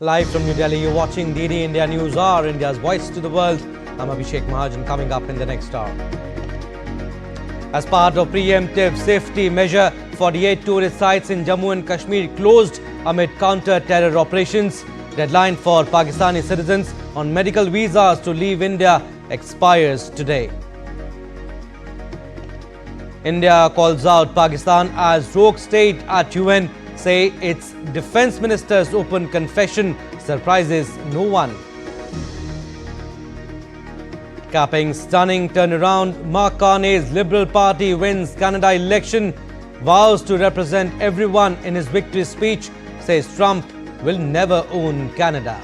Live from New Delhi, you're watching DD India News Hour, India's voice to the world. I'm Abhishek Mahajan, coming up in the next hour. As part of preemptive safety measure, 48 tourist sites in Jammu and Kashmir closed amid counter-terror operations. Deadline for Pakistani citizens on medical visas to leave India expires today. India calls out Pakistan as rogue state at UN, say its defence minister's open confession surprises no one. Capping stunning turnaround, Mark Carney's Liberal Party wins Canada election, vows to represent everyone in his victory speech, says Trump will never own Canada.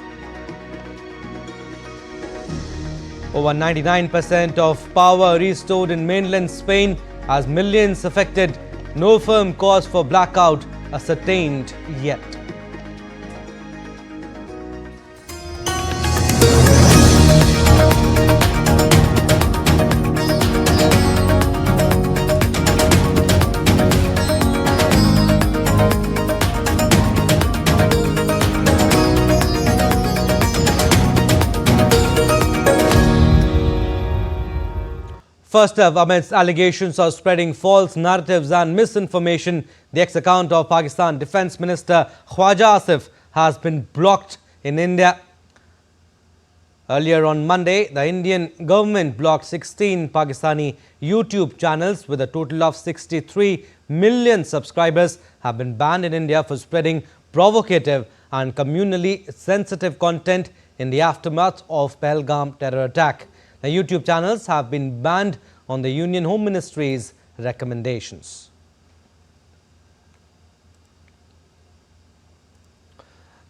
Over 99% of power restored in mainland Spain as millions affected. No firm cause for blackout ascertained yet. First up, amidst allegations of spreading false narratives and misinformation, the ex-account of Pakistan Defence Minister Khwaja Asif has been blocked in India. Earlier on Monday, the Indian government blocked 16 Pakistani YouTube channels with a total of 63 million subscribers have been banned in India for spreading provocative and communally sensitive content in the aftermath of Pahalgam terror attack. The YouTube channels have been banned on the Union Home Ministry's recommendations.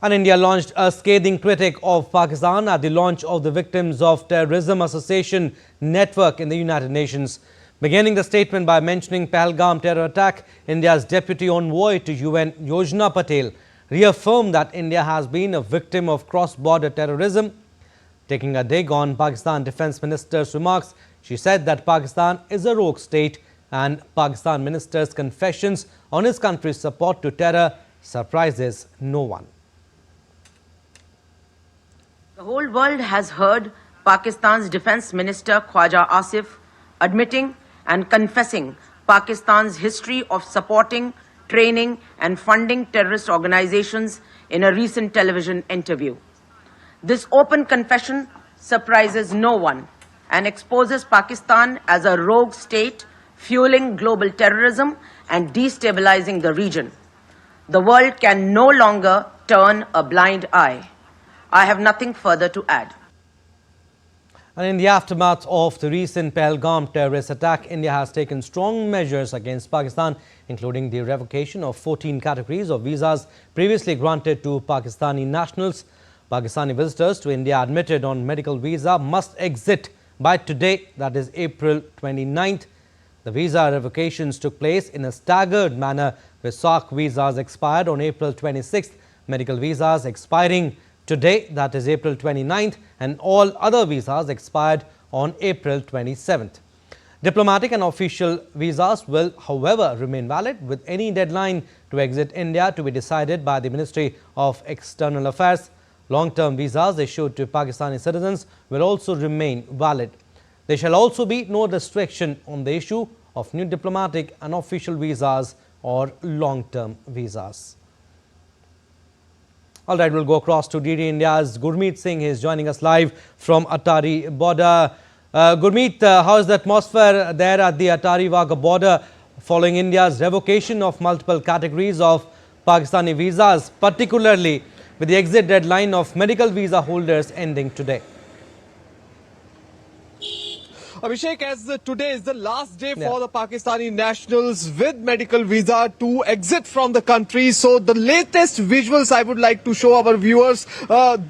And India launched a scathing critic of Pakistan at the launch of the Victims of Terrorism Association network in the United Nations. Beginning the statement by mentioning Pahalgam terror attack, India's Deputy Envoy to UN, Yojana Patel, reaffirmed that India has been a victim of cross-border terrorism. Taking a dig on Pakistan Defence Minister's remarks, she said that Pakistan is a rogue state and Pakistan Minister's confessions on his country's support to terror surprises no one. The whole world has heard Pakistan's Defence Minister Khwaja Asif admitting and confessing Pakistan's history of supporting, training and funding terrorist organizations in a recent television interview. This open confession surprises no one and exposes Pakistan as a rogue state fueling global terrorism and destabilizing the region. The world can no longer turn a blind eye. I have nothing further to add. And in the aftermath of the recent Pahalgam terrorist attack, India has taken strong measures against Pakistan, including the revocation of 14 categories of visas previously granted to Pakistani nationals. Pakistani visitors to India admitted on medical visa must exit by today, that is April 29th. The visa revocations took place in a staggered manner, with SAARC visas expired on April 26th, medical visas expiring today, that is April 29th, and all other visas expired on April 27th. Diplomatic and official visas will, however, remain valid, with any deadline to exit India to be decided by the Ministry of External Affairs. Long-term visas issued to Pakistani citizens will also remain valid. There shall also be no restriction on the issue of new diplomatic and official visas or long-term visas. All right, we'll go across to DD India's Gurmeet Singh. He is joining us live from Attari border. Gurmeet, how is the atmosphere there at the Attari-Wagah border following India's revocation of multiple categories of Pakistani visas, particularly with the exit deadline of medical visa holders ending today? Abhishek, as today is the last day for the Pakistani nationals with medical visa to exit from the country. So the latest visuals I would like to show our viewers.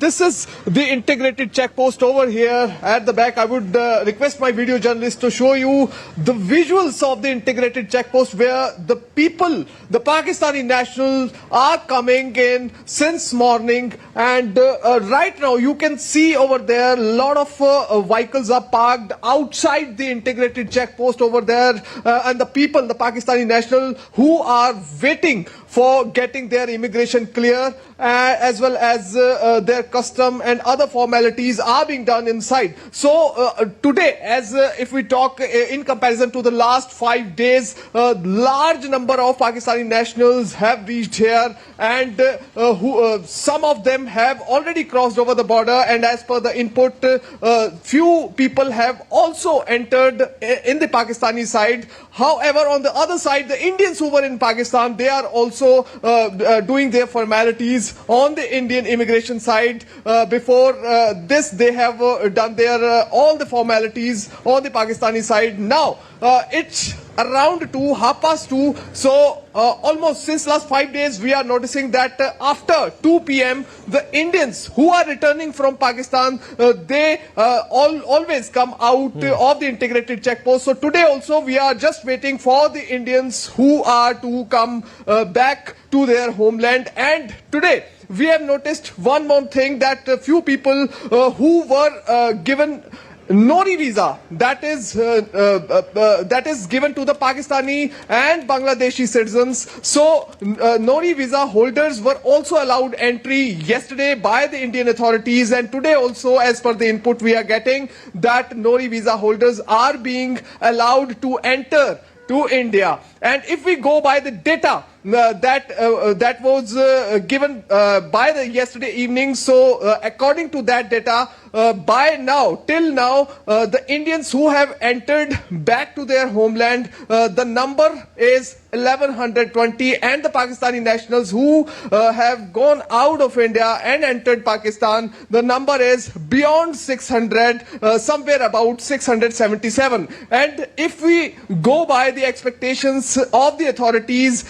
This is the integrated check post over here at the back. I would request my video journalist to show you the visuals of the integrated check post where the people, the Pakistani nationals, are coming in since morning. And right now you can see over there a lot of vehicles are parked outside the integrated check post over there, and the people, the Pakistani national, who are waiting for getting their immigration clear. as well as their custom and other formalities are being done inside. So today, as if we talk in comparison to the last 5 days, a large number of Pakistani nationals have reached here, and some of them have already crossed over the border, and as per the input, few people have also entered in the Pakistani side. However, on the other side, the Indians who were in Pakistan, they are also doing their formalities on the Indian immigration side. Before this, they have done their all the formalities on the Pakistani side. Now, it's around 2:30. So almost since last 5 days, we are noticing that after 2 p.m., the Indians who are returning from Pakistan, they always come out of the integrated checkpost. So today also, we are just waiting for the Indians who are to come back to their homeland. And today, we have noticed one more thing, that a few people who were given Nori visa, that is given to the Pakistani and Bangladeshi citizens. So Nori visa holders were also allowed entry yesterday by the Indian authorities, and today also, as per the input we are getting, that Nori visa holders are being allowed to enter to India. And if we go by the data that was given by the yesterday evening, so according to that data, by now, till now, the Indians who have entered back to their homeland, the number is 1120, and the Pakistani nationals who have gone out of India and entered Pakistan, the number is beyond 600, somewhere about 677. And if we go by the expectations of the authorities,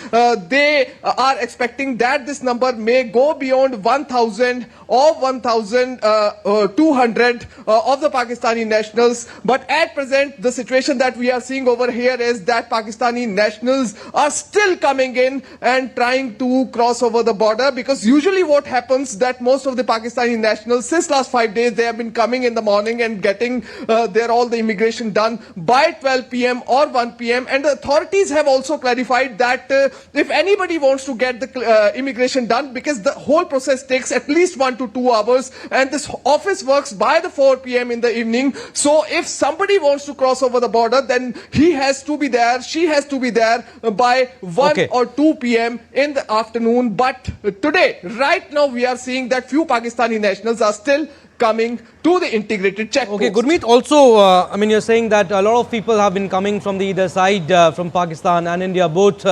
they are expecting that this number may go beyond 1,000 or 1,200 of the Pakistani nationals. But at present, the situation that we are seeing over here is that Pakistani nationals are still coming in and trying to cross over the border, because usually what happens that most of the Pakistani nationals since last 5 days, they have been coming in the morning and getting their all the immigration done by 12 p.m. or 1 p.m. And the authorities have also clarified that if anybody wants to get the immigration done, because the whole process takes at least 1 to 2 hours, and this office works by the 4 p.m. in the evening. So if somebody wants to cross over the border, then he has to be there, she has to be there by 1 or 2 p.m. in the afternoon. But today, right now, we are seeing that few Pakistani nationals are still coming to the integrated checkpoint. Okay, Gurmeet, also, I mean, you're saying that a lot of people have been coming from the either side, from Pakistan and India both.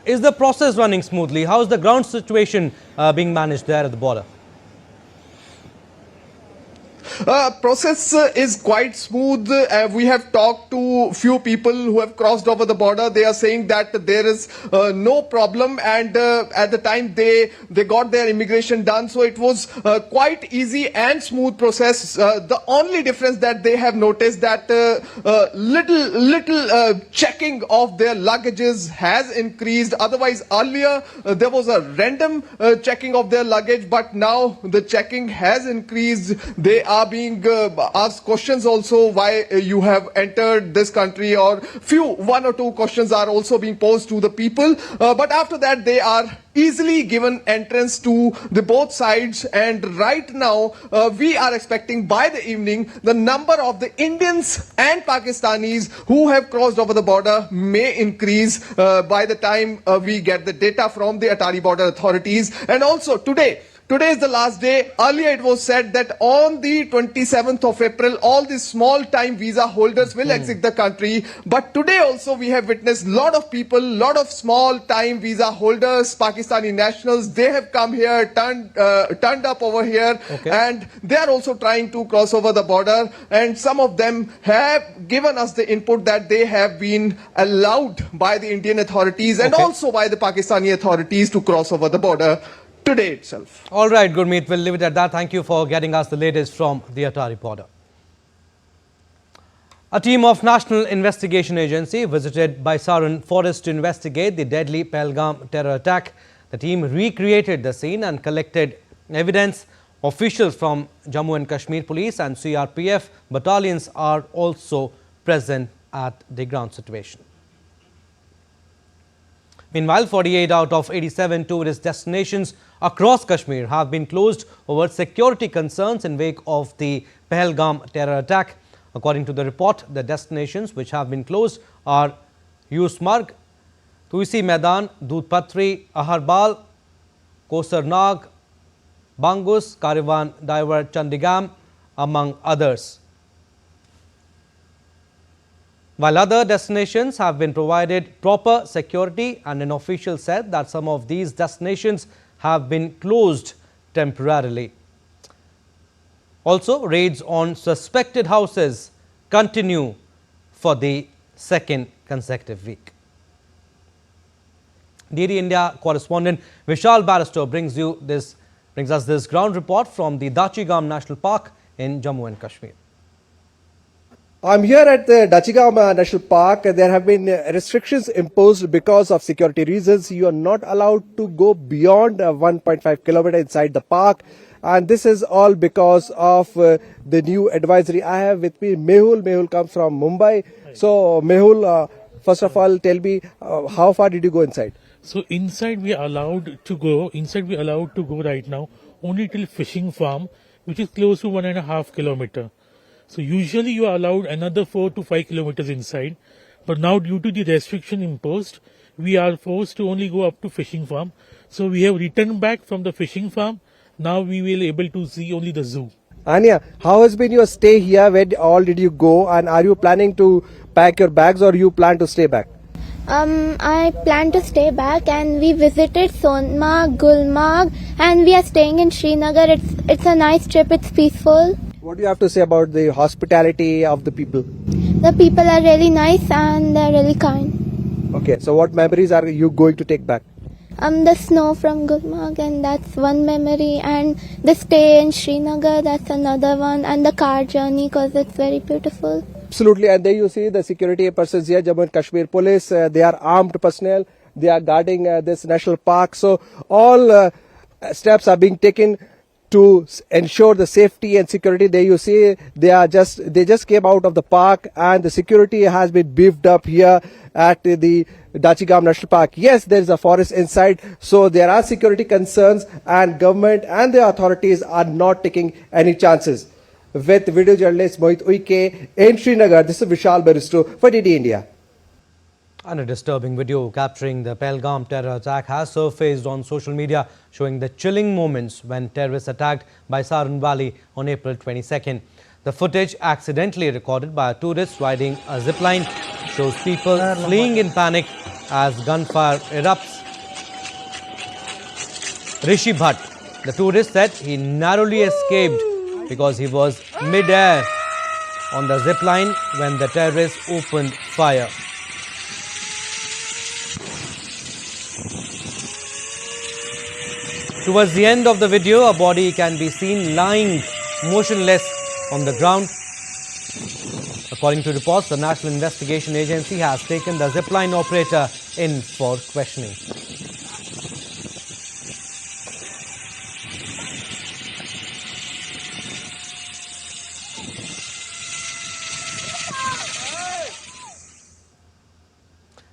Is the process running smoothly? How is the ground situation being managed there at the border? Process is quite smooth. We have talked to few people who have crossed over the border. They are saying that there is no problem, and at the time they got their immigration done, so it was quite easy and smooth process. The only difference that they have noticed that little checking of their luggages has increased. Otherwise, earlier there was a random checking of their luggage, but now the checking has increased. They are being asked questions also, why you have entered this country, or one or two questions are also being posed to the people. But after that, they are easily given entrance to the both sides. And right now, we are expecting by the evening, the number of the Indians and Pakistanis who have crossed over the border may increase by the time we get the data from the Atari border authorities. And also today is the last day. Earlier it was said that on the 27th of April, all the small time visa holders will exit the country. But today also we have witnessed a lot of people, lot of small time visa holders, Pakistani nationals, they have come here, turned up over here, and they are also trying to cross over the border. And some of them have given us the input that they have been allowed by the Indian authorities and also by the Pakistani authorities to cross over the border today itself. All right, Gurmeet, we'll leave it at that. Thank you for getting us the latest from the Atari border. A team of National Investigation Agency visited Baisaran forest to investigate the deadly Pahalgam terror attack. The team recreated the scene and collected evidence. Officials from Jammu and Kashmir Police and CRPF battalions are also present at the ground situation. Meanwhile, 48 out of 87 tourist destinations across Kashmir have been closed over security concerns in wake of the Pahalgam terror attack. According to the report, the destinations which have been closed are Yusmarg, Tuisi Maidan, Dudhpatri, Aharbal, Kosarnag, Bangus, Karivan, Diver, Chandigam, among others. While other destinations have been provided proper security, and an official said that some of these destinations have been closed temporarily. Also, raids on suspected houses continue for the second consecutive week. DD India correspondent Vishal Barrister brings us this ground report from the Dachigam National Park in Jammu and Kashmir. I'm here at the Dachigam National Park. There have been restrictions imposed because of security reasons. You are not allowed to go beyond 1.5 kilometers inside the park. And this is all because of the new advisory. I have with me Mehul. Mehul comes from Mumbai. So Mehul, first of all, tell me, how far did you go inside? So inside we are allowed to go. Inside we are allowed to go right now only till fishing farm, which is close to 1.5 kilometers. So usually you are allowed another 4 to 5 kilometers inside, but now due to the restriction imposed, we are forced to only go up to fishing farm. So we have returned back from the fishing farm. Now we will able to see only the zoo. Anya, how has been your stay here? Where all did you go? And are you planning to pack your bags or you plan to stay back? I plan to stay back, and we visited Sonmarg, Gulmarg, and we are staying in Srinagar. It's a nice trip. It's peaceful. What do you have to say about the hospitality of the people? The people are really nice and they're really kind. Okay, so what memories are you going to take back? The snow from Gulmarg, and that's one memory, and the stay in Srinagar, that's another one, and the car journey because it's very beautiful. Absolutely, and there you see the security persons here, Jammu and Kashmir police, they are armed personnel, they are guarding this national park. So all steps are being taken to ensure the safety and security. There you see they just came out of the park, and the security has been beefed up here at the Dachigam National Park. Yes, there is a forest inside, so there are security concerns, and government and the authorities are not taking any chances. With video journalist Mohit Uike in Srinagar, this is Vishal Barrister for DD India. And a disturbing video capturing the Pahalgam terror attack has surfaced on social media, showing the chilling moments when terrorists attacked Baisaran Valley on April 22nd. The footage, accidentally recorded by a tourist riding a zipline, shows people fleeing in panic as gunfire erupts. Rishi Bhatt, the tourist, said he narrowly escaped because he was mid-air on the zipline when the terrorists opened fire. Towards the end of the video, a body can be seen lying motionless on the ground. According to reports, the National Investigation Agency has taken the zipline operator in for questioning.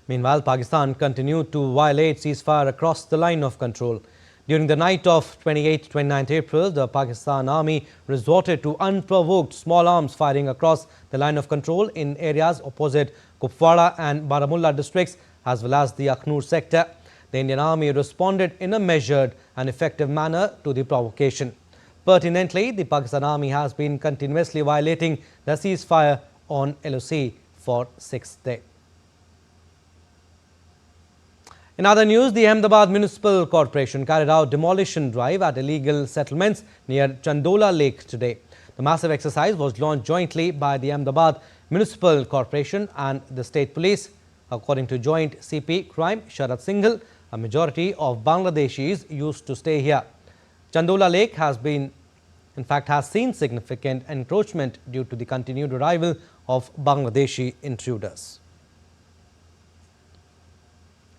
Meanwhile, Pakistan continued to violate ceasefire across the line of control. During the night of 28-29 April, the Pakistan Army resorted to unprovoked small arms firing across the line of control in areas opposite Kupwara and Baramulla districts, as well as the Akhnur sector. The Indian Army responded in a measured and effective manner to the provocation. Pertinently, the Pakistan Army has been continuously violating the ceasefire on LOC for 6th day. In other news, the Ahmedabad Municipal Corporation carried out demolition drive at illegal settlements near Chandola Lake today. The massive exercise was launched jointly by the Ahmedabad Municipal Corporation and the State Police. According to Joint CP Crime Sharad Singhal, a majority of Bangladeshis used to stay here. Chandola Lake has seen significant encroachment due to the continued arrival of Bangladeshi intruders.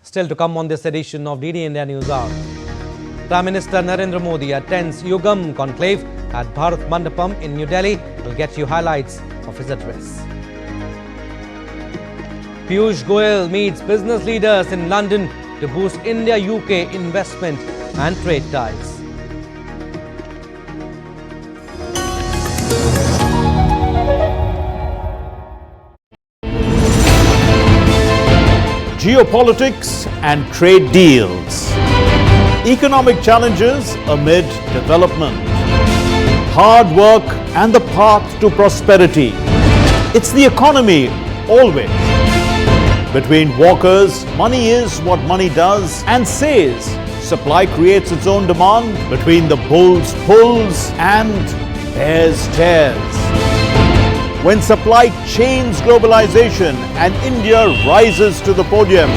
Still to come on this edition of DD India News Hour. Prime Minister Narendra Modi attends Yugam conclave at Bharat Mandapam in New Delhi. We'll get you highlights of his address. Piyush Goyal meets business leaders in London to boost India-UK investment and trade ties. Geopolitics and trade deals. Economic challenges amid development. Hard work and the path to prosperity. It's the economy always. Between walkers, money is what money does and says. Supply creates its own demand. Between the bulls pulls and bears tears. When supply chains globalization and India rises to the podium.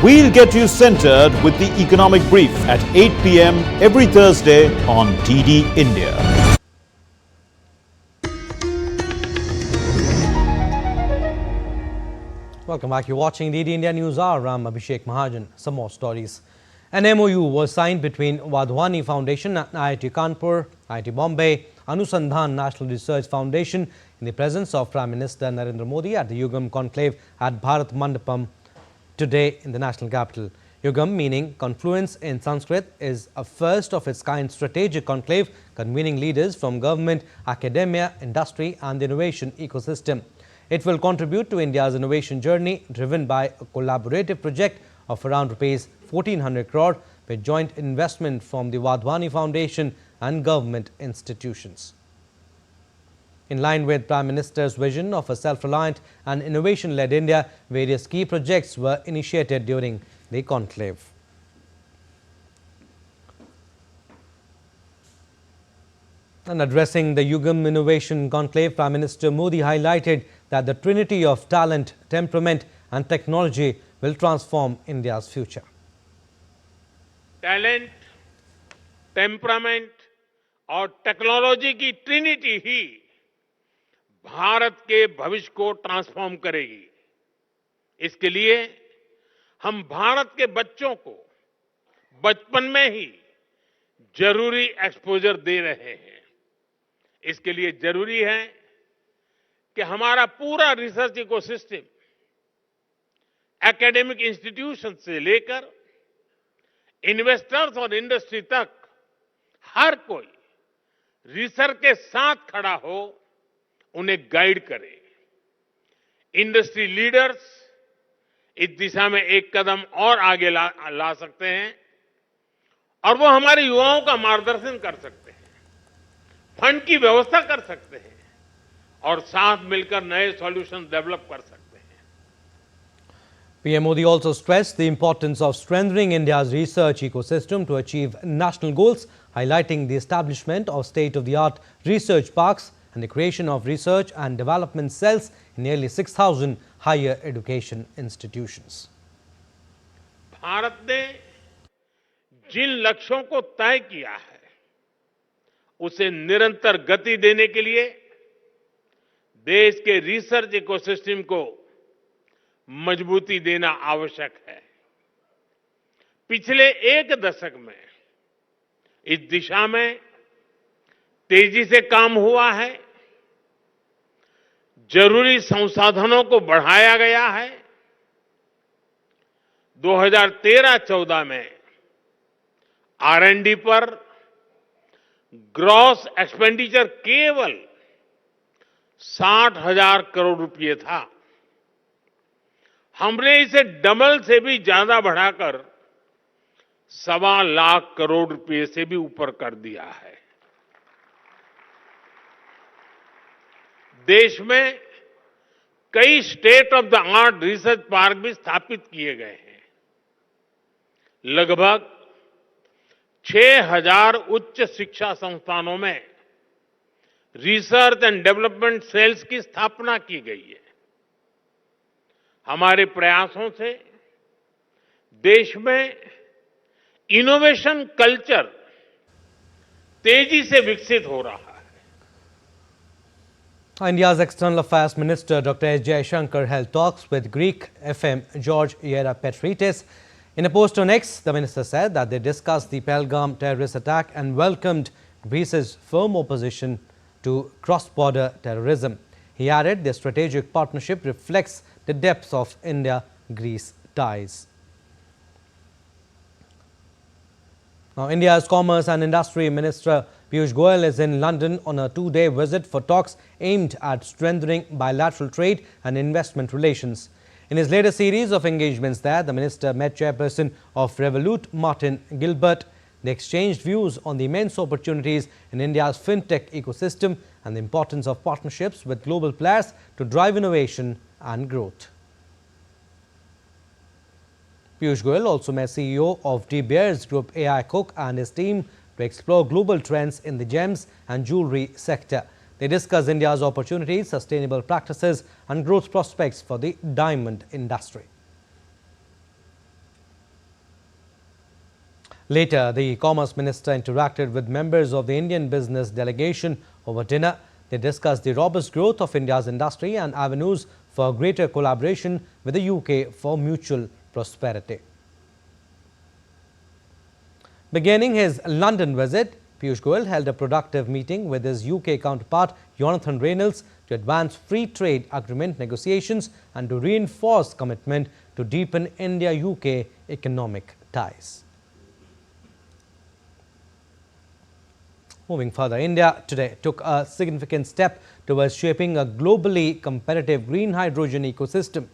We'll get you centered with the Economic Brief at 8 p.m. every Thursday on DD India. Welcome back. You're watching DD India News Hour. I'm Abhishek Mahajan. Some more stories. An MOU was signed between Wadhwani Foundation and IIT Kanpur, IIT Bombay, Anusandhan National Research Foundation in the presence of Prime Minister Narendra Modi at the Yugam Conclave at Bharat Mandapam today in the national capital. Yugam, meaning confluence in Sanskrit, is a first of its kind strategic conclave convening leaders from government, academia, industry and the innovation ecosystem. It will contribute to India's innovation journey driven by a collaborative project of around Rs 1,400 crore with joint investment from the Wadhwani Foundation and government institutions. In line with Prime Minister's vision of a self-reliant and innovation-led India, various key projects were initiated during the conclave. And addressing the Yugam Innovation Conclave, Prime Minister Modi highlighted that the trinity of talent, temperament and technology will transform India's future. Talent, temperament और technology की Trinity ही भारत के भविष्य को transform करेगी। इसके लिए हम भारत के बच्चों को बचपन में ही जरूरी एक्सपोजर दे रहे हैं। इसके लिए जरूरी है कि हमारा पूरा रिसर्च इकोसिस्टम एकेडमिक इंस्टीट्यूशन से लेकर इन्वेस्टर्स और इंडस्ट्री तक हर कोई रिसर्च के साथ खड़ा हो, उन्हें गाइड करे। इंडस्ट्री लीडर्स इस दिशा में एक कदम और आगे ला सकते हैं और वो हमारे युवाओं का मार्गदर्शन कर सकते हैं, फंड की व्यवस्था कर सकते हैं और साथ मिलकर नए सॉल्यूशन डेवलप कर सकते हैं। PM Modi also stressed the importance of strengthening India's research ecosystem to achieve national goals, highlighting the establishment of state-of-the-art research parks and the creation of research and development cells in nearly 6,000 higher education institutions. Bharat ने जिन लक्ष्यों को तय किया है, उसे निरंतर गति देने के लिए देश के रिसर्च इकोसिस्टम को मजबूती देना आवश्यक है। पिछले एक दशक में इस दिशा में तेजी से काम हुआ है, जरूरी संसाधनों को बढ़ाया गया है। 2013-14 में R&D पर ग्रॉस एक्सपेंडिचर केवल 60,000 करोड़ रुपए था। हमने इसे डबल से भी ज्यादा बढ़ाकर 1.25 लाख करोड़ रुपए से भी ऊपर कर दिया है। देश में कई state of the art research park भी स्थापित किए गए हैं। लगभग 6,000 उच्च शिक्षा संस्थानों में रिसर्च एंड डेवलपमेंट सेल्स की स्थापना की गई है। हमारे प्रयासों से देश में इनोवेशन कल्चर तेजी से विकसित हो रहा है। India's External Affairs Minister Dr. S. Jaishankar held talks with Greek FM George Ierapetridis. In a post on X, the minister said that they discussed the Pahalgam terrorist attack and welcomed Greece's firm opposition to cross-border terrorism. He added the strategic partnership reflects the depth of India-Greece ties. Now, India's Commerce and Industry Minister Piyush Goyal is in London on a two-day visit for talks aimed at strengthening bilateral trade and investment relations. In his latest series of engagements there, the minister met chairperson of Revolut, Martin Gilbert. They exchanged views on the immense opportunities in India's fintech ecosystem and the importance of partnerships with global players to drive innovation and growth. Piyush Goyal also met CEO of De Beers Group AI Cook and his team to explore global trends in the gems and jewellery sector. They discussed India's opportunities, sustainable practices and growth prospects for the diamond industry. Later, the Commerce Minister interacted with members of the Indian business delegation over dinner. They discussed the robust growth of India's industry and avenues for greater collaboration with the UK for mutual prosperity. Beginning his London visit, Piyush Goyal held a productive meeting with his UK counterpart Jonathan Reynolds to advance free trade agreement negotiations and to reinforce commitment to deepen India-UK economic ties. Moving further, India today took a significant step towards shaping a globally competitive green hydrogen ecosystem.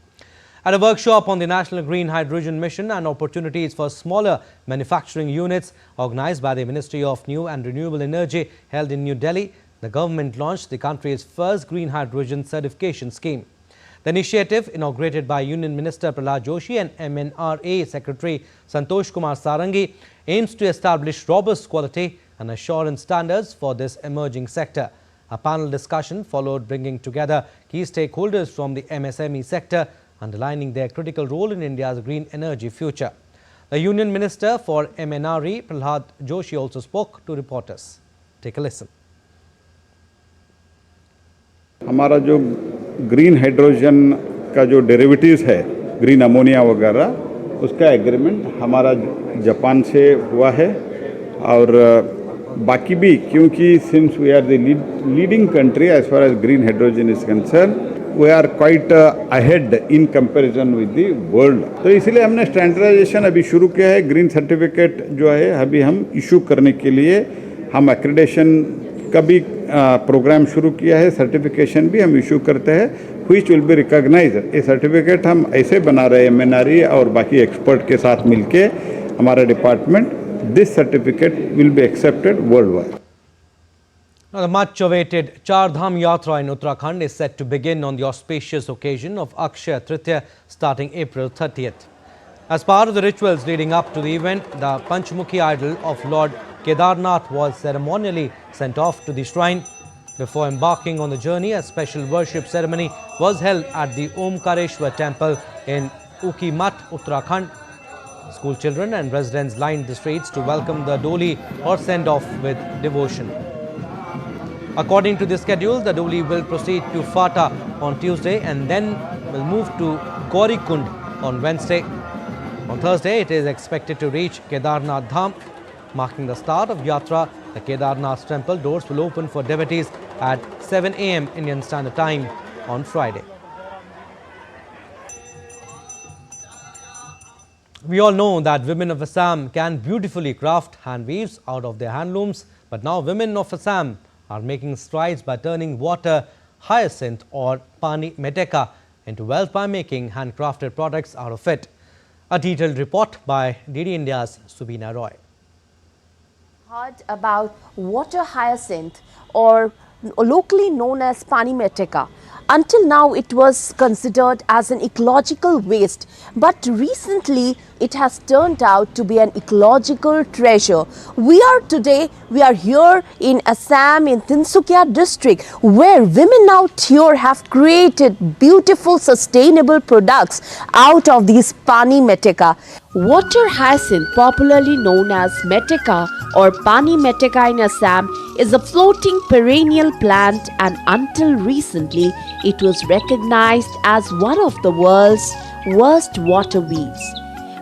At a workshop on the National Green Hydrogen Mission and opportunities for smaller manufacturing units organized by the Ministry of New and Renewable Energy held in New Delhi, the government launched the country's first green hydrogen certification scheme. The initiative, inaugurated by Union Minister Prasar Joshi and MNRA Secretary Santosh Kumar Sarangi, aims to establish robust quality and assurance standards for this emerging sector. A panel discussion followed, bringing together key stakeholders from the MSME sector, underlining their critical role in India's green energy future. The Union Minister for MNRE, Prasar Joshi, also spoke to reporters. Take a listen. हमारा जो green hydrogen का जो derivatives है, green ammonia वगैरह, उसका agreement हमारा Japan से हुआ है और बाकी भी, क्योंकि since we are the leading country as far as green hydrogen is concern, we are quite ahead in comparison with the world. तो इसलिए हमने स्टैंडर्डाइजेशन अभी शुरू किया है. ग्रीन सर्टिफिकेट जो है अभी हम इशू करने के लिए हम एक्रेडिटेशन का भी प्रोग्राम शुरू किया है. सर्टिफिकेशन भी हम इशू करते हैं, व्हिच विल बी रिकॉग्नाइज. ये सर्टिफिकेट हम ऐसे बना रहे हैं एमएनआरई और बाकी एक्सपर्ट के साथ मिलके हमारा department. This certificate will be accepted worldwide. Now, the much-awaited Char Dham Yatra in Uttarakhand is set to begin on the auspicious occasion of Akshaya Tritiya starting April 30th. As part of the rituals leading up to the event, the Panchmukhi idol of Lord Kedarnath was ceremonially sent off to the shrine. Before embarking on the journey, a special worship ceremony was held at the Omkareshwar temple in Ukimat, Uttarakhand. School children and residents lined the streets to welcome the Doli or send off with devotion. According to the schedule, the Doli will proceed to Fata on Tuesday and then will move to Gaurikund on Wednesday. On Thursday, it is expected to reach Kedarnath Dham. Marking the start of Yatra, the Kedarnath temple doors will open for devotees at 7 a.m. Indian Standard Time on Friday. We all know that women of Assam can beautifully craft hand weaves out of their handlooms, but now women of Assam are making strides by turning water hyacinth or pani meteka into wealth by making handcrafted products out of it. A detailed report by DD India's Subina Roy. Heard about water hyacinth, or locally known as pani meteka. Until now, it was considered as an ecological waste, but recently it has turned out to be an ecological treasure. We are here in Assam, in Tinsukia district, where women out here have created beautiful sustainable products out of these pani meteka. Water hyacinth, popularly known as meteka or pani meteka in Assam, is a floating perennial plant, and until recently it was recognized as one of the world's worst water weeds.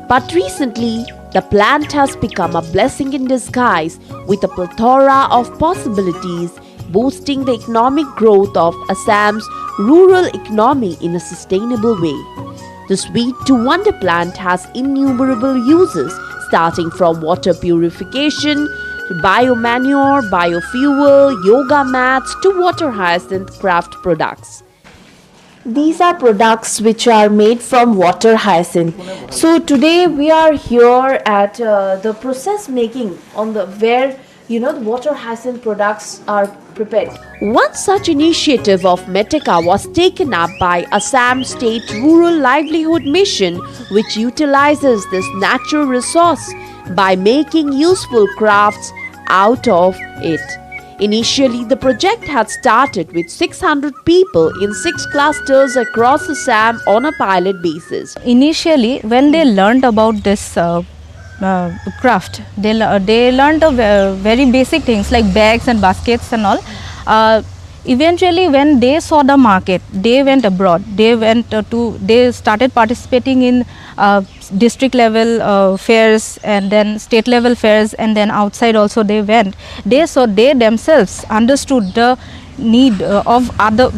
But recently, the plant has become a blessing in disguise with a plethora of possibilities, boosting the economic growth of Assam's rural economy in a sustainable way. The sweet to wonder plant has innumerable uses, starting from water purification, biomanure, biofuel, yoga mats to water hyacinth craft products. These are products which are made from water hyacinth. So today we are here at the process making on the where the water hyacinth products are prepared. One such initiative of Metica was taken up by Assam State Rural Livelihood Mission, which utilizes this natural resource by making useful crafts out of it. Initially, the project had started with 600 people in 6 clusters across Assam on a pilot basis. Initially, when they learned about this craft, they learned very basic things like bags and baskets and all. Eventually, when they saw the market, they went abroad. They started participating in district level fairs and then state level fairs, and then outside also they went. They themselves understood the need of the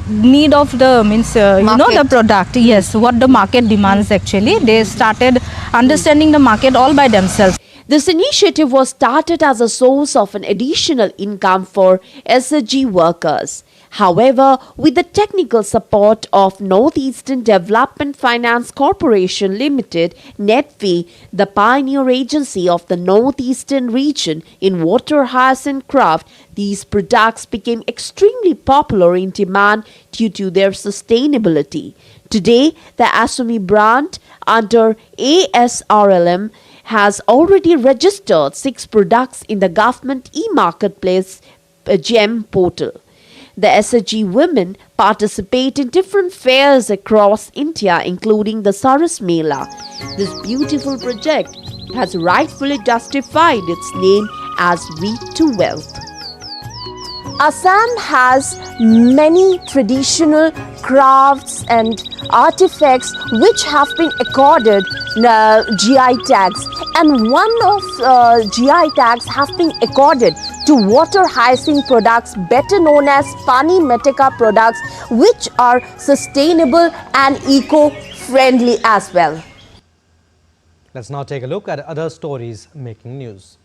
the product. Yes, what the market demands actually. They started understanding the market all by themselves. This initiative was started as a source of an additional income for SHG workers. However, with the technical support of Northeastern Development Finance Corporation Limited, NEDFI, the pioneer agency of the Northeastern region in water hyacinth craft, these products became extremely popular in demand due to their sustainability. Today, the Asumi brand under ASRLM has already registered 6 products in the government e-marketplace GEM portal. The SHG women participate in different fairs across India, including the Saras Mela. This beautiful project has rightfully justified its name as Wheat to Wealth. Assam has many traditional crafts and artifacts which have been accorded GI tags, and one of GI tags has been accorded to water hyacinth products, better known as Pani Metica products, which are sustainable and eco-friendly as well. Let's now take a look at other stories making news.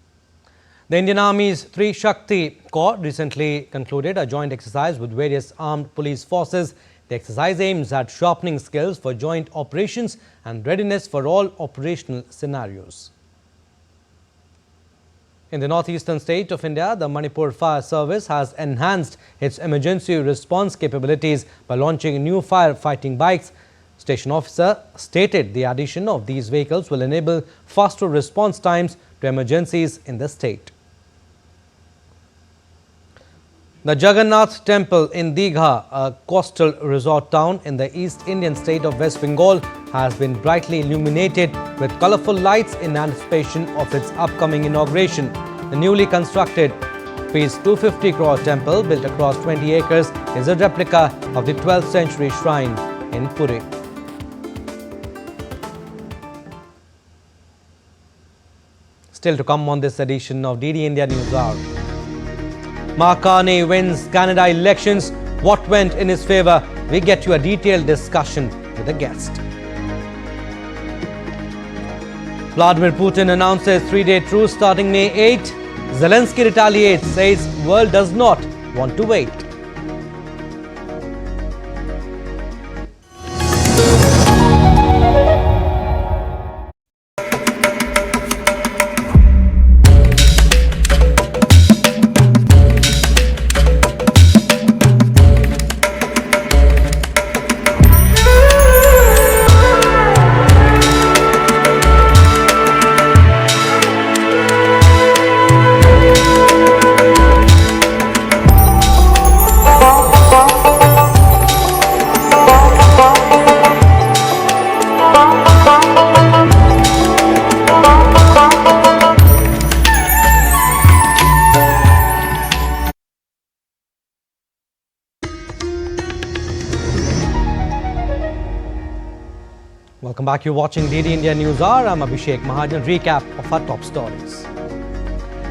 The Indian Army's Tri Shakti Corps recently concluded a joint exercise with various armed police forces. The exercise aims at sharpening skills for joint operations and readiness for all operational scenarios. In the northeastern state of India, the Manipur Fire Service has enhanced its emergency response capabilities by launching new firefighting bikes. Station officer stated the addition of these vehicles will enable faster response times to emergencies in the state. The Jagannath Temple in Digha, a coastal resort town in the East Indian state of West Bengal, has been brightly illuminated with colorful lights in anticipation of its upcoming inauguration. The newly constructed Rs 250 crore temple, built across 20 acres, is a replica of the 12th century shrine in Puri. Still to come on this edition of DD India News Hour. Carney wins Canada elections. What went in his favour? We get you a detailed discussion with a guest. Vladimir Putin announces 3-day truce starting May 8. Zelensky retaliates, says world does not want to wait. Welcome back. You're watching DD India News Hour. I'm Abhishek Mahajan. Recap of our top stories.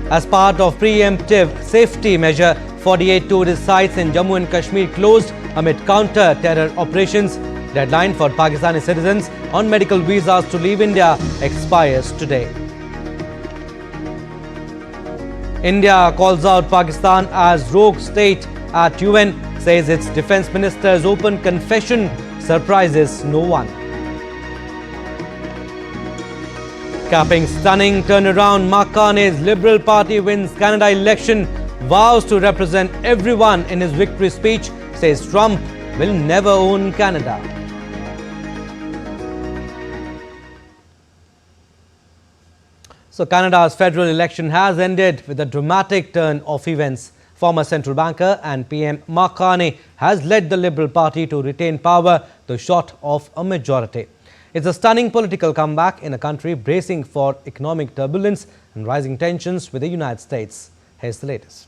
As part of preemptive safety measure, 48 tourist sites in Jammu and Kashmir closed amid counter-terror operations. Deadline for Pakistani citizens on medical visas to leave India expires today. India calls out Pakistan as rogue state at UN, says its defence minister's open confession surprises no one. Capping stunning turnaround, Mark Carney's Liberal Party wins Canada election, vows to represent everyone in his victory speech, says Trump will never own Canada. So Canada's federal election has ended with a dramatic turn of events. Former central banker and PM Mark Carney has led the Liberal Party to retain power, though short of a majority. It's a stunning political comeback in a country bracing for economic turbulence and rising tensions with the United States. Here's the latest.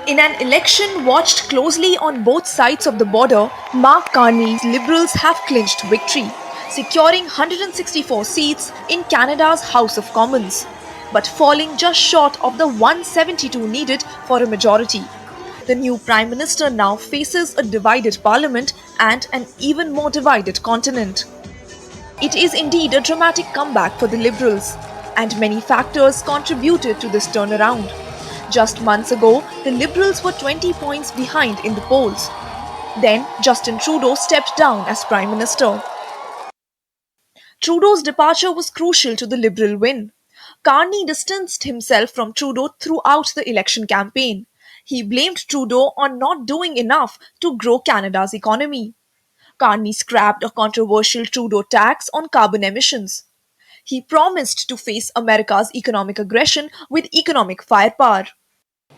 In an election watched closely on both sides of the border, Mark Carney's Liberals have clinched victory, securing 164 seats in Canada's House of Commons, but falling just short of the 172 needed for a majority. The new Prime Minister now faces a divided parliament and an even more divided continent. It is indeed a dramatic comeback for the Liberals, and many factors contributed to this turnaround. Just months ago, the Liberals were 20 points behind in the polls. Then, Justin Trudeau stepped down as Prime Minister. Trudeau's departure was crucial to the Liberal win. Carney distanced himself from Trudeau throughout the election campaign. He blamed Trudeau on not doing enough to grow Canada's economy. Carney scrapped a controversial Trudeau tax on carbon emissions. He promised to face America's economic aggression with economic firepower.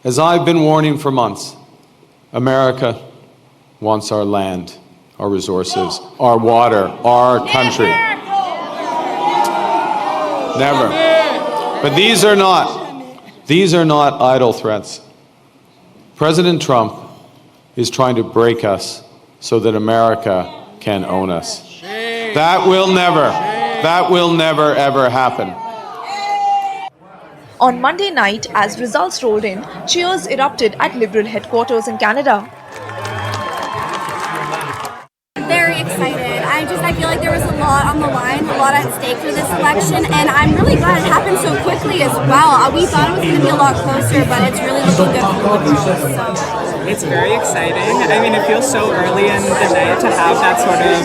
As I've been warning for months, America wants our land, our resources, our water, our country. Never. But these are not idle threats. President Trump is trying to break us so that America can own us. That will never ever happen. On Monday night, as results rolled in, cheers erupted at Liberal headquarters in Canada. Very excited. I feel like there was a lot on the line, a lot at stake for this election, and I'm really glad it happened so quickly as well. We thought it was going to be a lot closer, but it's really looking good for the Liberals. It's very exciting. I mean, it feels so early in the night to have that sort of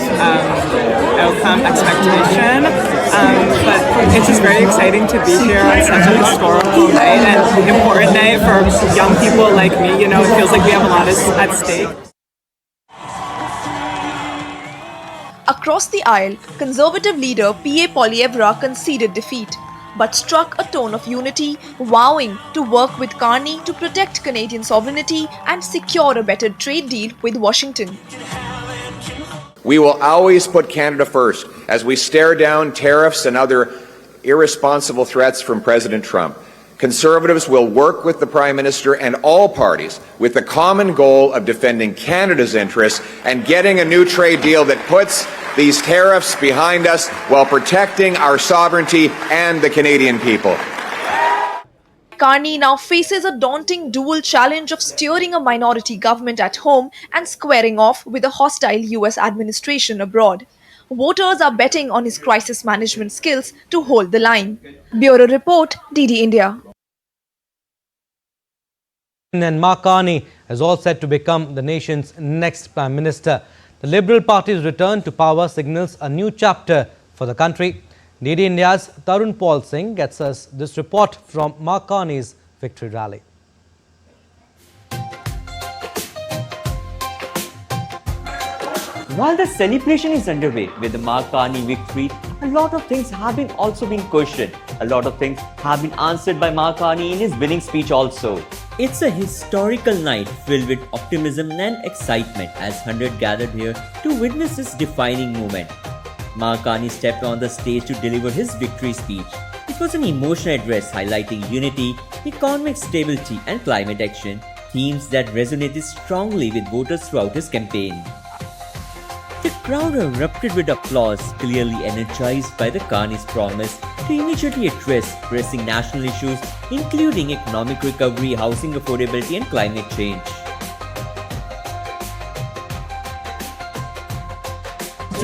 outcome expectation, but it's just very exciting to be here on such a historical night and important night for young people like me. You know, it feels like we have a lot at stake. Across the aisle, Conservative leader P.A. Poilievre conceded defeat, but struck a tone of unity, vowing to work with Carney to protect Canadian sovereignty and secure a better trade deal with Washington. We will always put Canada first as we stare down tariffs and other irresponsible threats from President Trump. Conservatives will work with the Prime Minister and all parties with the common goal of defending Canada's interests and getting a new trade deal that puts these tariffs behind us while protecting our sovereignty and the Canadian people. Carney now faces a daunting dual challenge of steering a minority government at home and squaring off with a hostile US administration abroad. Voters are betting on his crisis management skills to hold the line. Bureau Report, DD India. And Mark Carney is all set to become the nation's next Prime Minister. The Liberal Party's return to power signals a new chapter for the country. DD India's Tarun Paul Singh gets us this report from Mark Carney's victory rally. While the celebration is underway with the Mark Carney victory, a lot of things have also been questioned. A lot of things have been answered by Mark Carney in his winning speech also. It's a historical night filled with optimism and excitement as hundreds gathered here to witness this defining moment. Mark Carney stepped on the stage to deliver his victory speech. It was an emotional address highlighting unity, economic stability and climate action, themes that resonated strongly with voters throughout his campaign. The crowd erupted with applause, clearly energized by the Carney's promise to immediately address pressing national issues including economic recovery, housing affordability and climate change.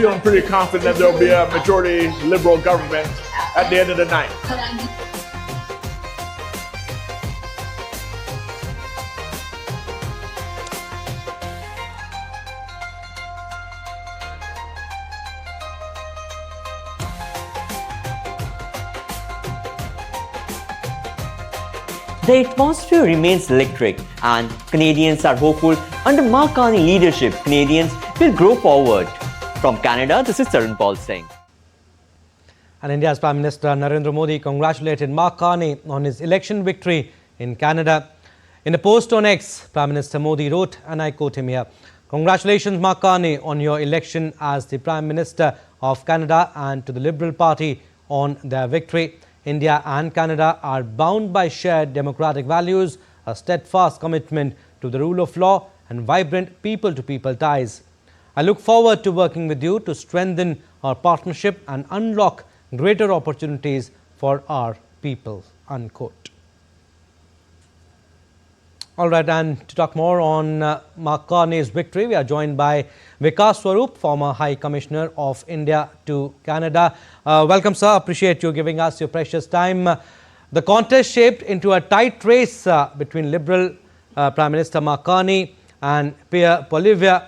feeling pretty confident that there will be a majority Liberal government at the end of the night. The atmosphere remains electric and Canadians are hopeful under Mark Carney leadership, Canadians will grow forward. From Canada, this is Tarun Paul Singh. And India's Prime Minister Narendra Modi congratulated Mark Carney on his election victory in Canada. In a post on X, Prime Minister Modi wrote, and I quote him here, "Congratulations Mark Carney on your election as the Prime Minister of Canada and to the Liberal Party on their victory. India and Canada are bound by shared democratic values, a steadfast commitment to the rule of law and vibrant people-to-people ties. I look forward to working with you to strengthen our partnership and unlock greater opportunities for our people." Unquote. All right, and to talk more on Mark Carney's victory, we are joined by Vikas Swarup, former High Commissioner of India to Canada. Welcome, sir. Appreciate you giving us your precious time. The contest shaped into a tight race between Liberal Prime Minister Mark Carney and Pierre Poilievre.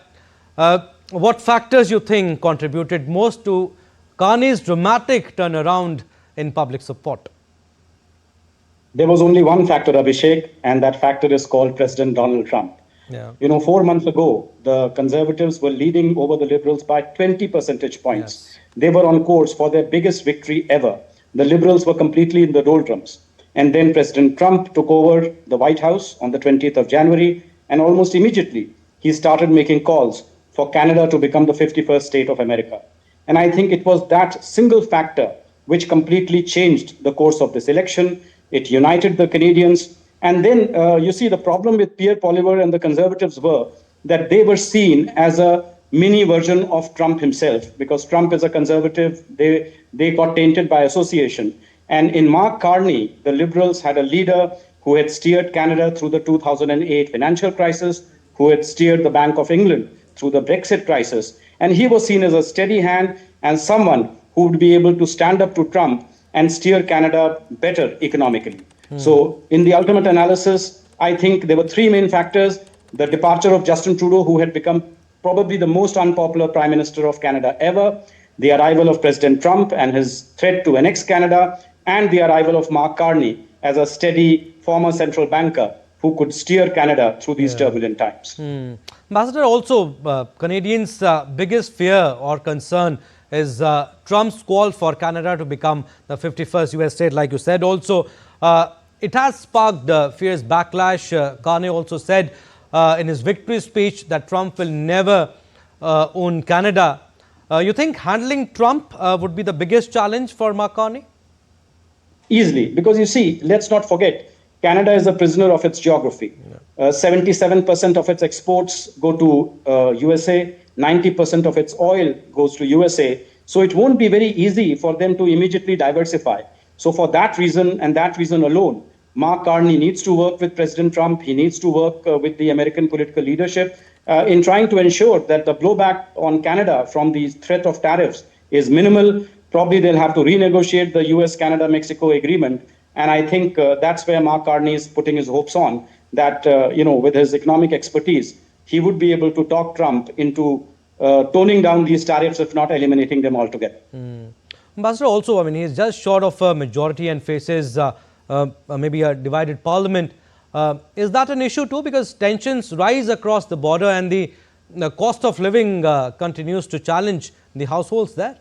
What factors you think contributed most to Carney's dramatic turnaround in public support? There was only one factor, Abhishek, and that factor is called President Donald Trump. Yeah. 4 months ago, the Conservatives were leading over the Liberals by 20 percentage points. Yes. They were on course for their biggest victory ever. The Liberals were completely in the doldrums. And then President Trump took over the White House on the 20th of January, and almost immediately, he started making calls for Canada to become the 51st state of America. And I think it was that single factor which completely changed the course of this election. It united the Canadians. And then you see the problem with Pierre Poilievre and the Conservatives were that they were seen as a mini version of Trump himself, because Trump is a conservative. They got tainted by association. And in Mark Carney, the Liberals had a leader who had steered Canada through the 2008 financial crisis, who had steered the Bank of England through the Brexit crisis. And he was seen as a steady hand and someone who would be able to stand up to Trump and steer Canada better economically. So in the ultimate analysis, I think there were three main factors: the departure of Justin Trudeau, who had become probably the most unpopular Prime Minister of Canada ever, the arrival of President Trump and his threat to annex Canada, and the arrival of Mark Carney as a steady former central banker who could steer Canada through these turbulent times. Ambassador, also Canadians' biggest fear or concern is Trump's call for Canada to become the 51st US state, like you said. Also, it has sparked fierce backlash. Carney also said in his victory speech that Trump will never own Canada. You think handling Trump would be the biggest challenge for Mark Carney? Easily, because you see, let's not forget, Canada is a prisoner of its geography. 77% of its exports go to USA, 90% of its oil goes to USA. So it won't be very easy for them to immediately diversify. So for that reason and that reason alone, Mark Carney needs to work with President Trump. He needs to work with the American political leadership in trying to ensure that the blowback on Canada from the threat of tariffs is minimal. Probably they'll have to renegotiate the US-Canada-Mexico agreement. And I think that's where Mark Carney is putting his hopes on, that, with his economic expertise, he would be able to talk Trump into toning down these tariffs, if not eliminating them altogether. Ambassador, also, I mean, he's just short of a majority and faces maybe a divided parliament. Is that an issue too? Because tensions rise across the border and the cost of living continues to challenge the households there.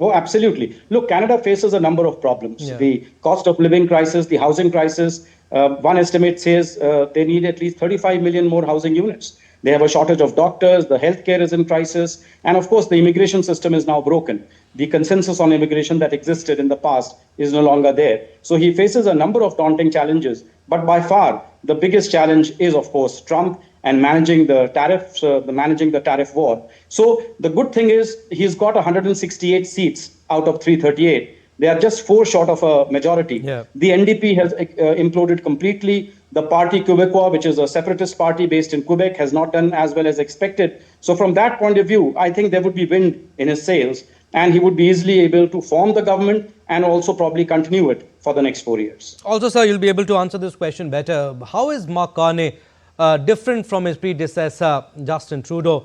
Oh, absolutely. Look, Canada faces a number of problems. Yeah. The cost of living crisis, the housing crisis. One estimate says they need at least 35 million more housing units. They have a shortage of doctors, the healthcare is in crisis, and of course the immigration system is now broken. The consensus on immigration that existed in the past is no longer there. So he faces a number of daunting challenges, but by far the biggest challenge is of course Trump and managing the tariffs, managing the tariff war. So the good thing is he's got 168 seats out of 338. They are just 4 short of a majority. Yeah. The NDP has imploded completely. The Parti Québécois, which is a separatist party based in Quebec, has not done as well as expected. So from that point of view, I think there would be wind in his sails, and he would be easily able to form the government and also probably continue it for the next 4 years. Also, sir, you'll be able to answer this question better. How is Mark Carney different from his predecessor, Justin Trudeau?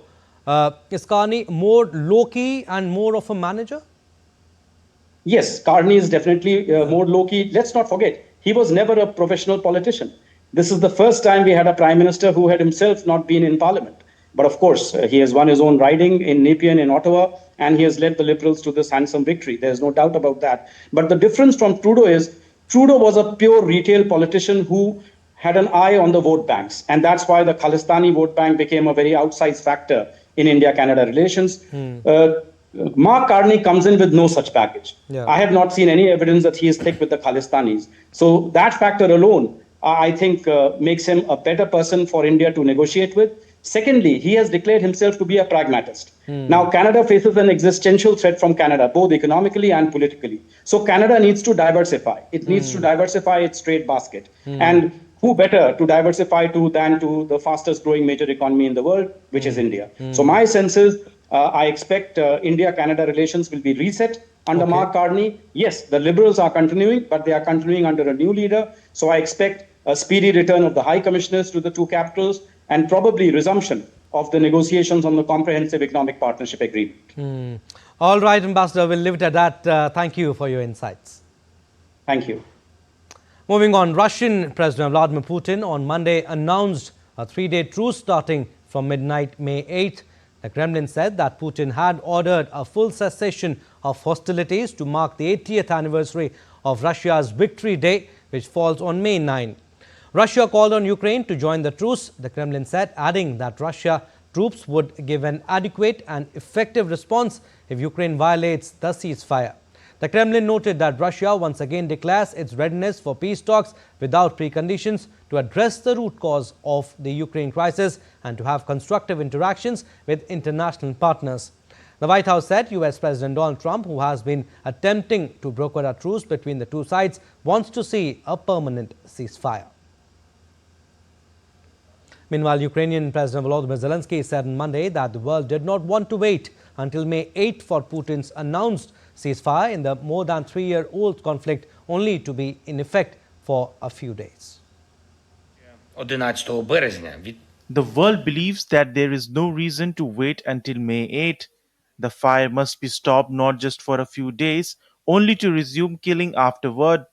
Is Carney more low-key and more of a manager? Yes, Carney is definitely more low-key. Let's not forget, he was never a professional politician. This is the first time we had a prime minister who had himself not been in parliament. But of course, he has won his own riding in Nepean in Ottawa, and he has led the Liberals to this handsome victory. There's no doubt about that. But the difference from Trudeau is, Trudeau was a pure retail politician who had an eye on the vote banks. And that's why the Khalistani vote bank became a very outsized factor in India-Canada relations. Mark Carney comes in with no such baggage. I have not seen any evidence that he is thick with the Khalistanis. So that factor alone, I think, makes him a better person for India to negotiate with. Secondly, he has declared himself to be a pragmatist. Now, Canada faces an existential threat from Canada, both economically and politically. So Canada needs to diversify. It needs to diversify its trade basket. And who better to diversify to than to the fastest growing major economy in the world, which is India. So my sense is, I expect India-Canada relations will be reset under Mark Carney. Yes, the Liberals are continuing, but they are continuing under a new leader. So I expect a speedy return of the High Commissioners to the two capitals and probably resumption of the negotiations on the Comprehensive Economic Partnership Agreement. All right, Ambassador, we'll leave it at that. Thank you for your insights. Thank you. Moving on, Russian President Vladimir Putin on Monday announced a 3-day truce starting from midnight May 8th. The Kremlin said that Putin had ordered a full cessation of hostilities to mark the 80th anniversary of Russia's Victory Day, which falls on May 9. Russia called on Ukraine to join the truce, the Kremlin said, adding that Russia troops would give an adequate and effective response if Ukraine violates the ceasefire. The Kremlin noted that Russia once again declares its readiness for peace talks without preconditions to address the root cause of the Ukraine crisis and to have constructive interactions with international partners. The White House said US President Donald Trump, who has been attempting to broker a truce between the two sides, wants to see a permanent ceasefire. Meanwhile, Ukrainian President Volodymyr Zelensky said on Monday that the world did not want to wait until May 8 for Putin's announced ceasefire in the more than 3-year-old conflict, only to be in effect for a few days. The world believes that there is no reason to wait until May 8. The fire must be stopped not just for a few days, only to resume killing afterward.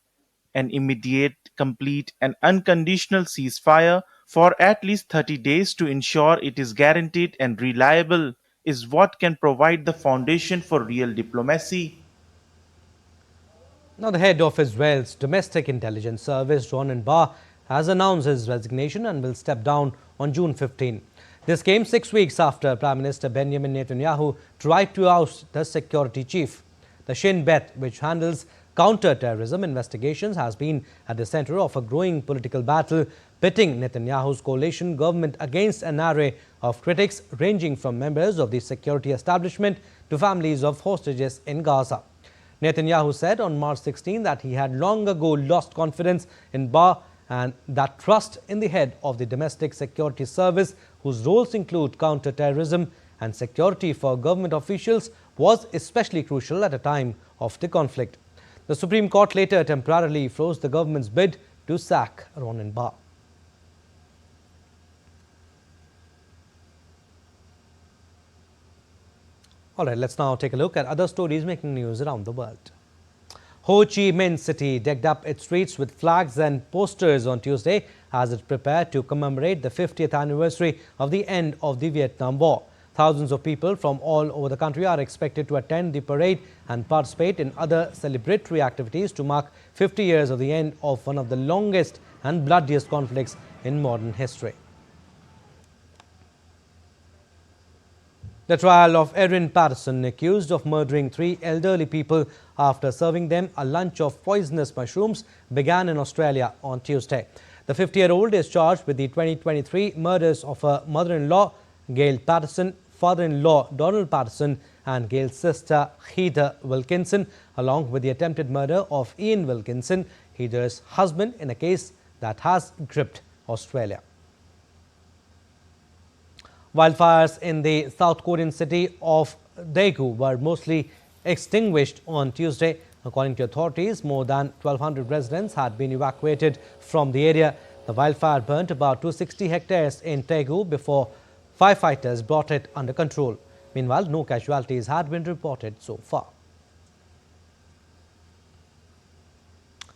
An immediate, complete and unconditional ceasefire for at least 30 days to ensure it is guaranteed and reliable is what can provide the foundation for real diplomacy. Now, the head of Israel's domestic intelligence service, Ronen Bar, has announced his resignation and will step down on June 15. This came 6 weeks after Prime Minister Benjamin Netanyahu tried to oust the security chief. The Shin Bet, which handles counter-terrorism investigations, has been at the center of a growing political battle pitting Netanyahu's coalition government against an array of critics ranging from members of the security establishment to families of hostages in Gaza. Netanyahu said on March 16 that he had long ago lost confidence in Bar and that trust in the head of the domestic security service, whose roles include counter-terrorism and security for government officials, was especially crucial at a time of the conflict. The Supreme Court later temporarily froze the government's bid to sack Ronen Bar. All right, let's now take a look at other stories making news around the world. Ho Chi Minh City decked up its streets with flags and posters on Tuesday as it prepared to commemorate the 50th anniversary of the end of the Vietnam War. Thousands of people from all over the country are expected to attend the parade and participate in other celebratory activities to mark 50 years of the end of one of the longest and bloodiest conflicts in modern history. The trial of Erin Patterson, accused of murdering 3 elderly people after serving them a lunch of poisonous mushrooms, began in Australia on Tuesday. The 50-year-old is charged with the 2023 murders of her mother-in-law, Gail Patterson, father-in-law, Donald Patterson, and Gail's sister, Heather Wilkinson, along with the attempted murder of Ian Wilkinson, Heather's husband, in a case that has gripped Australia. Wildfires in the South Korean city of Daegu were mostly extinguished on Tuesday. According to authorities, more than 1,200 residents had been evacuated from the area. The wildfire burnt about 260 hectares in Daegu before firefighters brought it under control. Meanwhile, no casualties had been reported so far.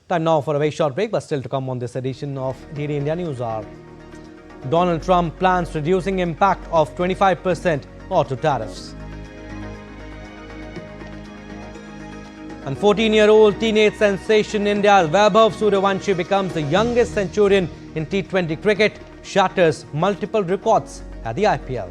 Time now for a very short break, but still to come on this edition of DD India News Hour. Donald Trump plans reducing impact of 25% auto tariffs. And 14-year-old teenage sensation India's Vaibhav Suryavanshi becomes the youngest centurion in T20 cricket, shatters multiple records at the IPL.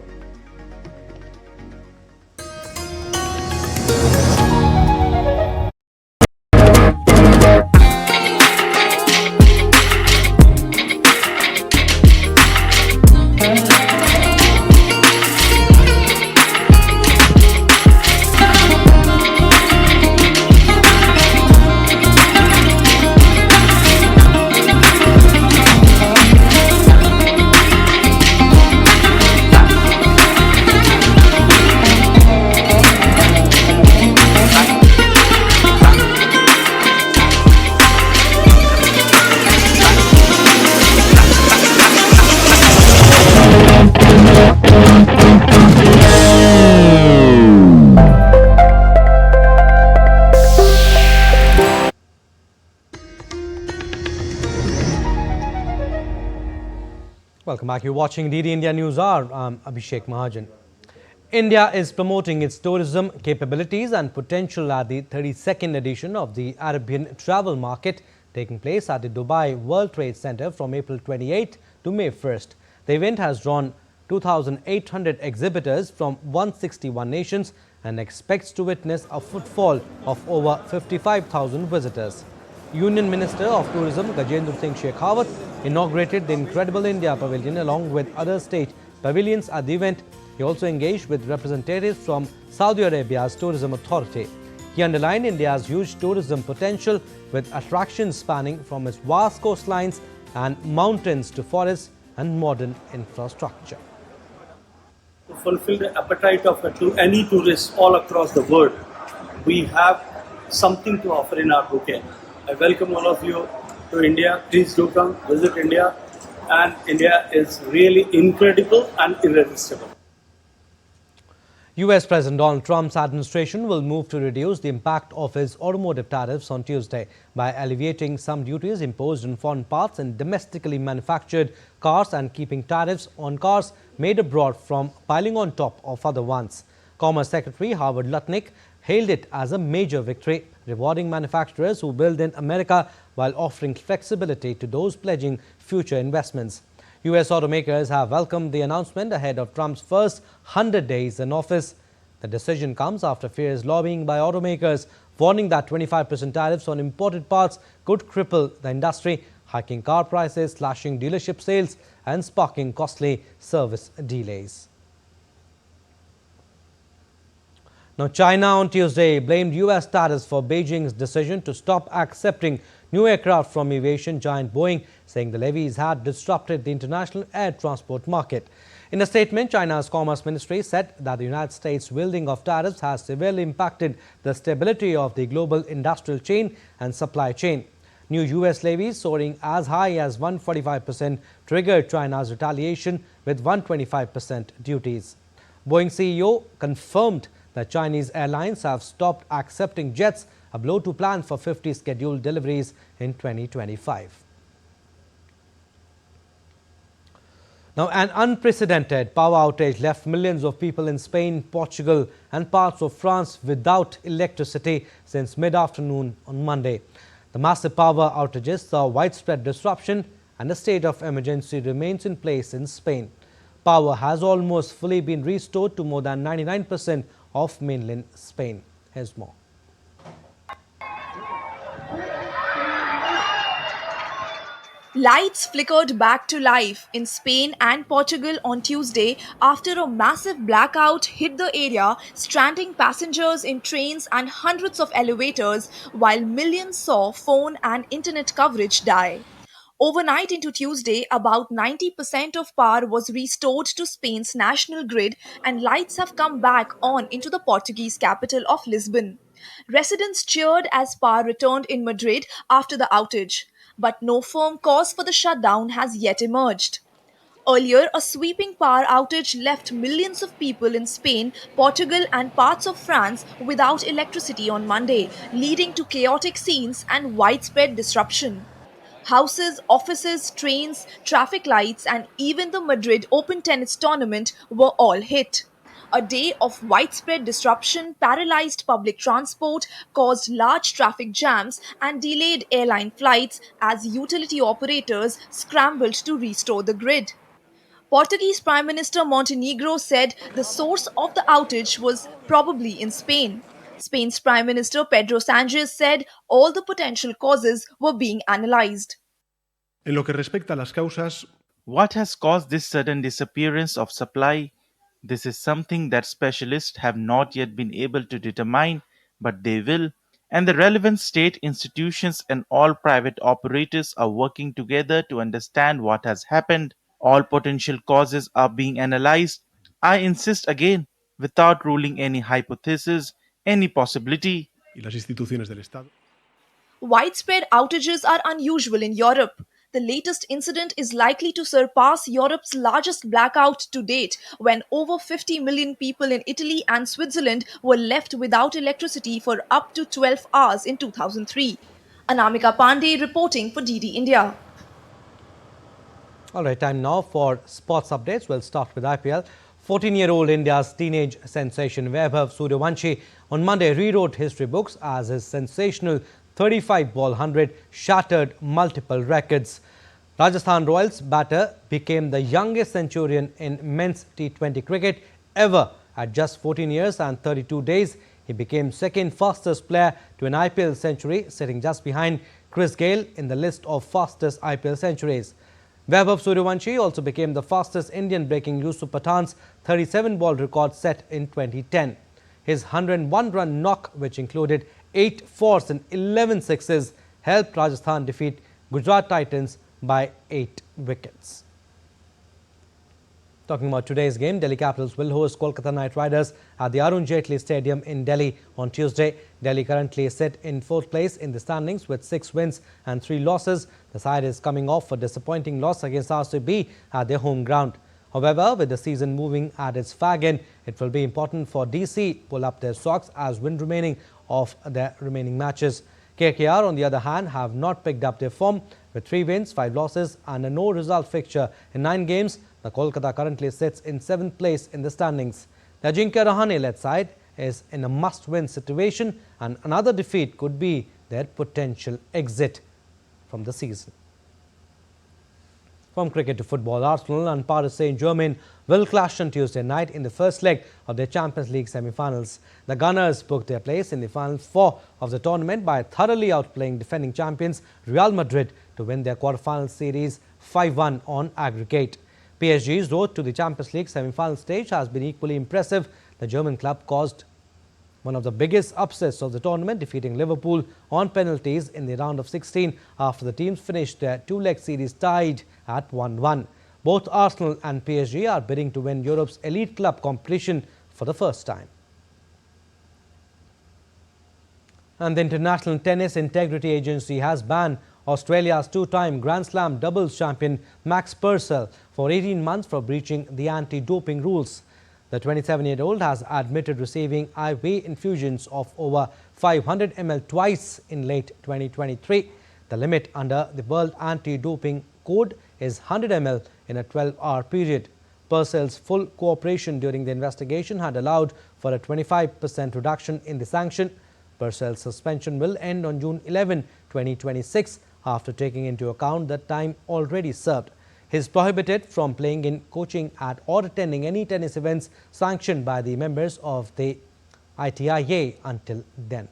Welcome back. You're watching DD India News Hour. I'm Abhishek Mahajan. India is promoting its tourism capabilities and potential at the 32nd edition of the Arabian Travel Market, taking place at the Dubai World Trade Center from April 28 to May 1st. The event has drawn 2,800 exhibitors from 161 nations and expects to witness a footfall of over 55,000 visitors. Union Minister of Tourism Gajendra Singh Shekhawat inaugurated the Incredible India Pavilion along with other state pavilions at the event. He also engaged with representatives from Saudi Arabia's tourism authority. He underlined India's huge tourism potential with attractions spanning from its vast coastlines and mountains to forests and modern infrastructure. To fulfill the appetite of any tourist all across the world, we have something to offer in our bouquet. I welcome all of you to India. Please do come, visit India. And India is really incredible and irresistible. US President Donald Trump's administration will move to reduce the impact of his automotive tariffs on Tuesday by alleviating some duties imposed on foreign parts and domestically manufactured cars and keeping tariffs on cars made abroad from piling on top of other ones. Commerce Secretary Howard Lutnick hailed it as a major victory, rewarding manufacturers who build in America while offering flexibility to those pledging future investments. U.S. automakers have welcomed the announcement ahead of Trump's first 100 days in office. The decision comes after fierce lobbying by automakers, warning that 25% tariffs on imported parts could cripple the industry, hiking car prices, slashing dealership sales, and sparking costly service delays. Now, China on Tuesday blamed U.S. tariffs for Beijing's decision to stop accepting new aircraft from aviation giant Boeing, saying the levies had disrupted the international air transport market. In a statement, China's Commerce Ministry said that the United States' wielding of tariffs has severely impacted the stability of the global industrial chain and supply chain. New U.S. levies soaring as high as 145% triggered China's retaliation with 125% duties. Boeing CEO confirmed that Chinese airlines have stopped accepting jets, a blow to plan for 50 scheduled deliveries in 2025. Now, an unprecedented power outage left millions of people in Spain, Portugal and parts of France without electricity since mid-afternoon on Monday. The massive power outages saw widespread disruption and a state of emergency remains in place in Spain. Power has almost fully been restored to more than 99% of mainland Spain. Here's more. Lights flickered back to life in Spain and Portugal on Tuesday after a massive blackout hit the area, stranding passengers in trains and hundreds of elevators, while millions saw phone and internet coverage die. Overnight into Tuesday, about 90% of power was restored to Spain's national grid and lights have come back on into the Portuguese capital of Lisbon. Residents cheered as power returned in Madrid after the outage, but no firm cause for the shutdown has yet emerged. Earlier, a sweeping power outage left millions of people in Spain, Portugal, and parts of France without electricity on Monday, leading to chaotic scenes and widespread disruption. Houses, offices, trains, traffic lights, and even the Madrid Open Tennis tournament were all hit. A day of widespread disruption paralyzed public transport, caused large traffic jams, and delayed airline flights as utility operators scrambled to restore the grid. Portuguese Prime Minister Montenegro said the source of the outage was probably in Spain. Spain's Prime Minister Pedro Sánchez said all the potential causes were being analyzed. En lo que respecta a las causas, what has caused this sudden disappearance of supply? This is something that specialists have not yet been able to determine, but they will. And the relevant state institutions and all private operators are working together to understand what has happened. All potential causes are being analyzed. I insist again, without ruling any hypothesis, any possibility. Y las instituciones del Estado. Widespread outages are unusual in Europe. The latest incident is likely to surpass Europe's largest blackout to date, when over 50 million people in Italy and Switzerland were left without electricity for up to 12 hours in 2003. Anamika Pandey reporting for DD India. All right, time now for sports updates. We'll start with IPL. 14-year-old India's teenage sensation Vaibhav Suryavanshi on Monday rewrote history books as his sensational 35-ball 100 shattered multiple records. Rajasthan Royals batter became the youngest centurion in men's T20 cricket ever. At just 14 years and 32 days, he became second fastest player to an IPL century, sitting just behind Chris Gayle in the list of fastest IPL centuries. Vaibhav Suryavanshi also became the fastest Indian, breaking Yusuf Pathan's 37-ball record set in 2010. His 101-run knock, which included 8 fours and 11 sixes, helped Rajasthan defeat Gujarat Titans by 8 wickets. Talking about today's game, Delhi Capitals will host Kolkata Knight Riders at the Arun Jaitley Stadium in Delhi on Tuesday. Delhi currently sit in 4th place in the standings with 6 wins and 3 losses. The side is coming off a disappointing loss against RCB at their home ground. However, with the season moving at its fag end, it will be important for DC pull up their socks as win remaining of their remaining matches. KKR, on the other hand, have not picked up their form with 3 wins, 5 losses and a no-result fixture in 9 games. The Kolkata currently sits in 7th place in the standings. The Ajinkya Rahane-led side is in a must-win situation, and another defeat could be their potential exit from the season. From cricket to football, Arsenal and Paris Saint-Germain will clash on Tuesday night in the first leg of their Champions League semi-finals. The Gunners booked their place in the final 4 of the tournament by thoroughly outplaying defending champions Real Madrid to win their quarter-final series 5-1 on aggregate. PSG's road to the Champions League semi-final stage has been equally impressive. The German club caused one of the biggest upsets of the tournament, defeating Liverpool on penalties in the round of 16 after the teams finished their 2-leg series tied at 1-1. Both Arsenal and PSG are bidding to win Europe's elite club competition for the first time. And the International Tennis Integrity Agency has banned Australia's 2-time Grand Slam doubles champion Max Purcell for 18 months for breaching the anti-doping rules. The 27-year-old has admitted receiving IV infusions of over 500 ml twice in late 2023. The limit under the World Anti-Doping Code is 100 ml in a 12-hour period. Purcell's full cooperation during the investigation had allowed for a 25% reduction in the sanction. Purcell's suspension will end on June 11, 2026, after taking into account the time already served. He is prohibited from playing in, coaching at or attending any tennis events sanctioned by the members of the ITIA until then.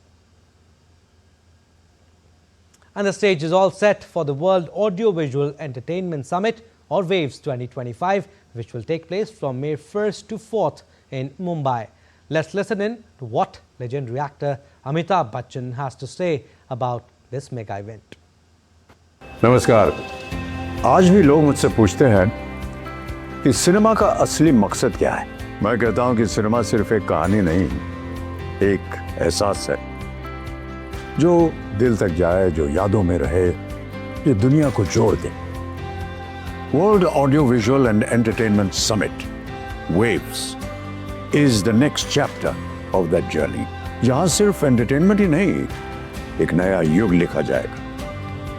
And the stage is all set for the World Audiovisual Entertainment Summit, or WAVES 2025, which will take place from May 1st to 4th in Mumbai. Let's listen in to what legendary actor Amitabh Bachchan has to say about this mega event. Namaskar. आज भी लोग मुझसे पूछते हैं कि cinema का असली मकसद क्या है। मैं कहता हूं कि सिनेमा सिर्फ एक कहानी नहीं, एक एहसास है जो दिल तक जाए, जो यादों में रहे, ये दुनिया को जोड़ दे। World audio visual and entertainment summit waves is the next chapter of that journey. यहां सिर्फ एंटरटेनमेंट ही नहीं, एक नया युग लिखा जाएगा।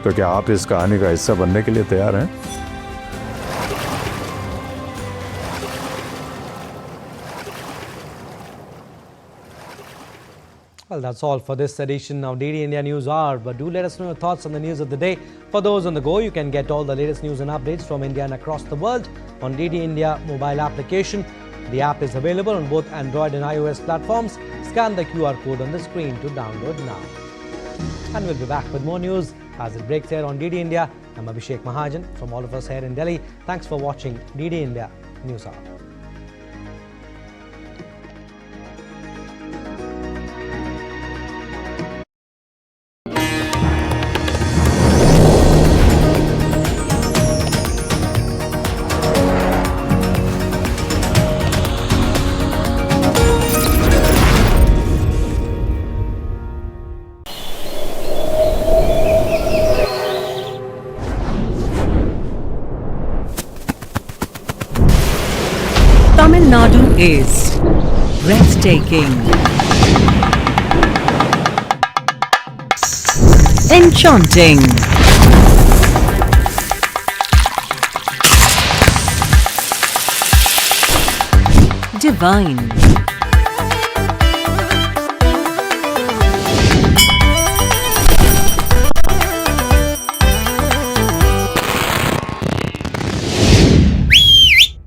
तो क्या आप इस कहानी का हिस्सा बनने के लिए तैयार हैं? Well, that's all for this edition of DD India News Hour. But do let us know your thoughts on the news of the day. For those on the go, you can get all the latest news and updates from India and across the world on DD India mobile application. The app is available on both Android and iOS platforms. Scan the QR code on the screen to download now. And we'll be back with more news as it breaks here on DD India. I'm Abhishek Mahajan from all of us here in Delhi. Thanks for watching DD India News Hour. Tamil Nadu is breathtaking, enchanting, divine,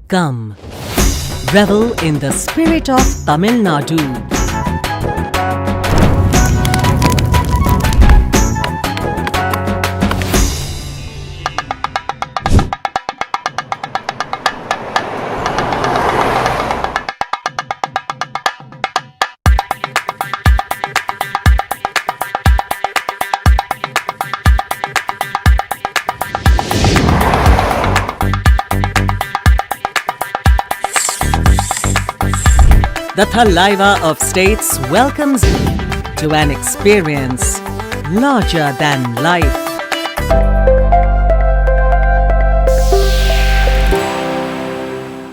come. Revel in the spirit of Tamil Nadu. The Thalaiva of States welcomes you to an experience larger than life.